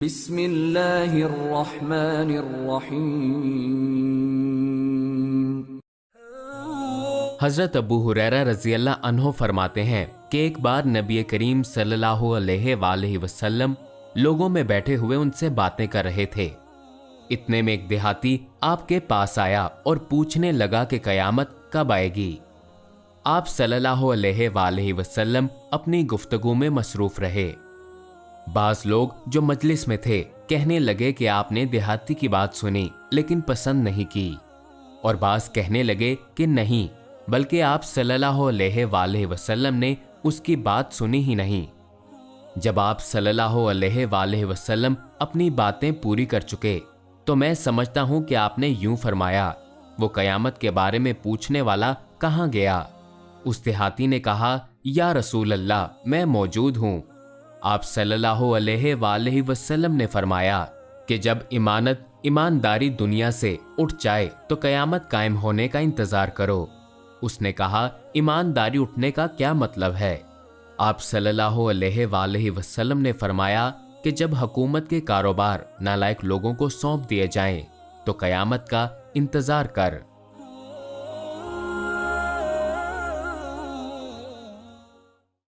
بسم اللہ الرحمن الرحیم۔ حضرت ابو ہریرہ رضی اللہ عنہ فرماتے ہیں کہ ایک بار نبی کریم صلی اللہ علیہ وآلہ وسلم لوگوں میں بیٹھے ہوئے ان سے باتیں کر رہے تھے۔ اتنے میں ایک دیہاتی آپ کے پاس آیا اور پوچھنے لگا کہ قیامت کب آئے گی۔ آپ صلی اللہ علیہ وآلہ وسلم اپنی گفتگو میں مصروف رہے۔ بعض لوگ جو مجلس میں تھے کہنے لگے کہ آپ نے دیہاتی کی بات سنی لیکن پسند نہیں کی، اور بعض کہنے لگے کہ نہیں بلکہ آپ صلی اللہ علیہ وآلہ وسلم نے اس کی بات سنی ہی نہیں۔ جب آپ صلی اللہ علیہ وآلہ وسلم اپنی باتیں پوری کر چکے تو میں سمجھتا ہوں کہ آپ نے یوں فرمایا، وہ قیامت کے بارے میں پوچھنے والا کہاں گیا؟ اس دیہاتی نے کہا، یا رسول اللہ، میں موجود ہوں۔ آپ صلی اللہ علیہ وآلہ وسلم نے فرمایا کہ جب ایمانداری دنیا سے اٹھ جائے تو قیامت قائم ہونے کا انتظار کرو۔ اس نے کہا، ایمانداری اٹھنے کا کیا مطلب ہے؟ آپ صلی اللہ علیہ وآلہ وسلم نے فرمایا کہ جب حکومت کے کاروبار نالائق لوگوں کو سونپ دیے جائیں تو قیامت کا انتظار کر۔